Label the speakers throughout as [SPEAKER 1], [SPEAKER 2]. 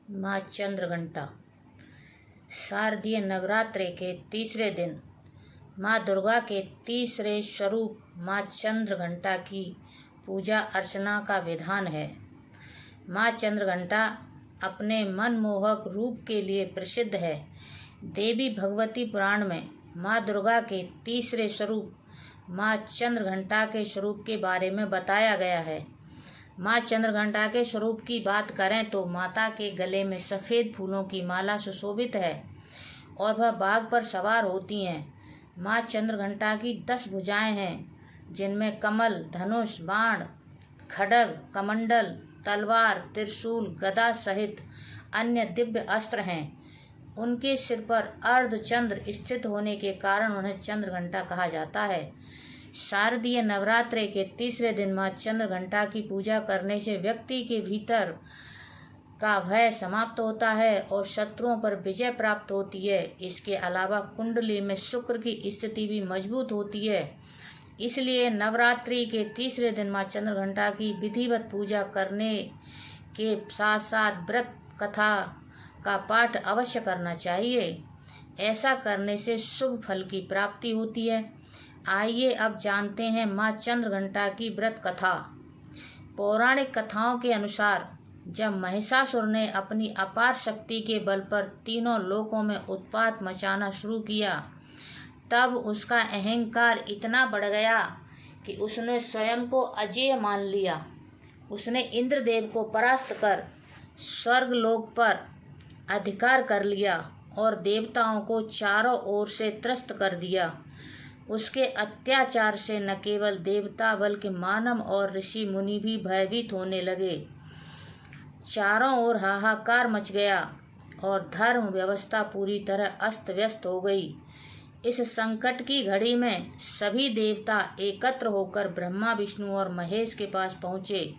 [SPEAKER 1] माँ चंद्रघंटा। शारदीय नवरात्रि के तीसरे दिन माँ दुर्गा के तीसरे स्वरूप माँ चंद्रघंटा की पूजा अर्चना का विधान है। माँ चंद्रघंटा अपने मनमोहक रूप के लिए प्रसिद्ध है। देवी भगवती पुराण में माँ दुर्गा के तीसरे स्वरूप माँ चंद्रघंटा के स्वरूप के बारे में बताया गया है। माँ चंद्रघंटा के स्वरूप की बात करें तो माता के गले में सफ़ेद फूलों की माला सुशोभित है और वह बाघ पर सवार होती हैं। माँ चंद्रघंटा की 10 भुजाएं हैं, जिनमें कमल, धनुष, बाण, खड्ग, कमंडल, तलवार, त्रिशूल, गदा सहित अन्य दिव्य अस्त्र हैं। उनके सिर पर अर्धचंद्र स्थित होने के कारण उन्हें चंद्रघंटा कहा जाता है। शारदीय नवरात्रि के तीसरे दिन माँ चंद्रघंटा की पूजा करने से व्यक्ति के भीतर का भय समाप्त होता है और शत्रुओं पर विजय प्राप्त होती है। इसके अलावा कुंडली में शुक्र की स्थिति भी मजबूत होती है। इसलिए नवरात्रि के तीसरे दिन माँ चंद्रघंटा की विधिवत पूजा करने के साथ साथ व्रत कथा का पाठ अवश्य करना चाहिए। ऐसा करने से शुभ फल की प्राप्ति होती है। आइए अब जानते हैं माँ चंद्रघंटा की व्रत कथा। पौराणिक कथाओं के अनुसार जब महिषासुर ने अपनी अपार शक्ति के बल पर तीनों लोकों में उत्पात मचाना शुरू किया, तब उसका अहंकार इतना बढ़ गया कि उसने स्वयं को अजेय मान लिया। उसने इंद्रदेव को परास्त कर स्वर्गलोक पर अधिकार कर लिया और देवताओं को चारों ओर से त्रस्त कर दिया। उसके अत्याचार से न केवल देवता बल्कि मानव और ऋषि मुनि भी भयभीत होने लगे। चारों ओर हाहाकार मच गया और धर्म व्यवस्था पूरी तरह अस्त व्यस्त हो गई। इस संकट की घड़ी में सभी देवता एकत्र होकर ब्रह्मा, विष्णु और महेश के पास पहुँचे।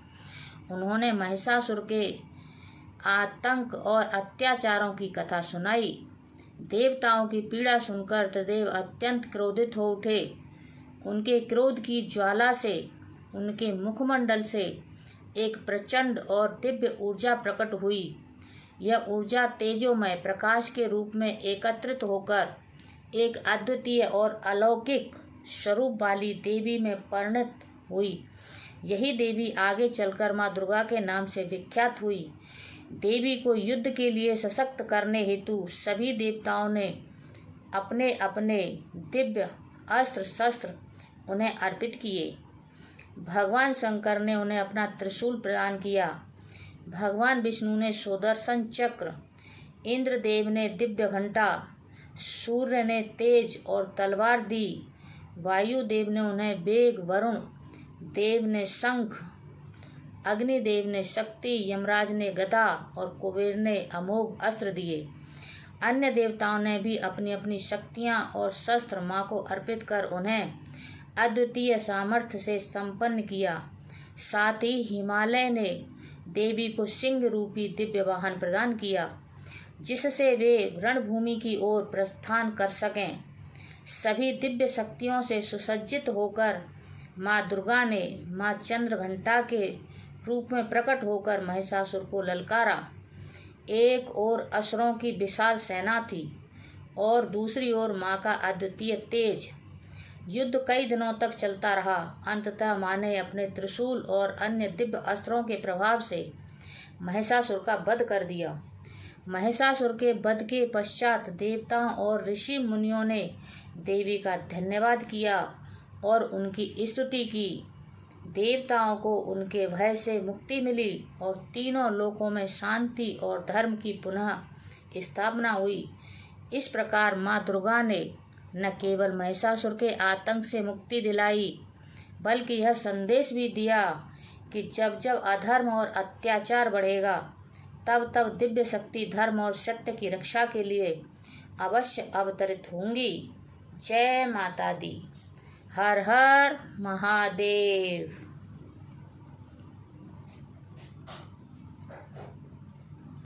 [SPEAKER 1] उन्होंने महिषासुर के आतंक और अत्याचारों की कथा सुनाई। देवताओं की पीड़ा सुनकर त्रिदेव अत्यंत क्रोधित हो उठे। उनके क्रोध की ज्वाला से उनके मुखमंडल से एक प्रचंड और दिव्य ऊर्जा प्रकट हुई। यह ऊर्जा तेजोमय प्रकाश के रूप में एकत्रित होकर एक अद्वितीय और अलौकिक स्वरूप वाली देवी में परिणत हुई। यही देवी आगे चलकर माँ दुर्गा के नाम से विख्यात हुई। देवी को युद्ध के लिए सशक्त करने हेतु सभी देवताओं ने अपने अपने दिव्य अस्त्र शस्त्र उन्हें अर्पित किए। भगवान शंकर ने उन्हें अपना त्रिशूल प्रदान किया। भगवान विष्णु ने सुदर्शन चक्र, इंद्रदेव ने दिव्य घंटा, सूर्य ने तेज और तलवार दी, वायुदेव ने उन्हें वेग, वरुण देव ने शंख, अग्निदेव ने शक्ति, यमराज ने गदा और कुबेर ने अमोघ अस्त्र दिए। अन्य देवताओं ने भी अपनी अपनी शक्तियां और शस्त्र माँ को अर्पित कर उन्हें अद्वितीय सामर्थ्य से संपन्न किया। साथ ही हिमालय ने देवी को सिंह रूपी दिव्य वाहन प्रदान किया, जिससे वे रणभूमि की ओर प्रस्थान कर सकें। सभी दिव्य शक्तियों से सुसज्जित होकर माँ दुर्गा ने माँ चंद्रघंटा के रूप में प्रकट होकर महिषासुर को ललकारा। एक ओर असुरों की विशाल सेना थी और दूसरी ओर माँ का अद्वितीय तेज। युद्ध कई दिनों तक चलता रहा। अंततः माँ ने अपने त्रिशूल और अन्य दिव्य अस्त्रों के प्रभाव से महिषासुर का वध कर दिया। महिषासुर के वध के पश्चात देवताओं और ऋषि मुनियों ने देवी का धन्यवाद किया और उनकी स्तुति की। देवताओं को उनके भय से मुक्ति मिली और तीनों लोकों में शांति और धर्म की पुनः स्थापना हुई। इस प्रकार माँ दुर्गा ने न केवल महिषासुर के आतंक से मुक्ति दिलाई, बल्कि यह संदेश भी दिया कि जब जब अधर्म और अत्याचार बढ़ेगा, तब तब दिव्य शक्ति धर्म और सत्य की रक्षा के लिए अवश्य अवतरित होंगी। जय माता दी। हर हर महादेव।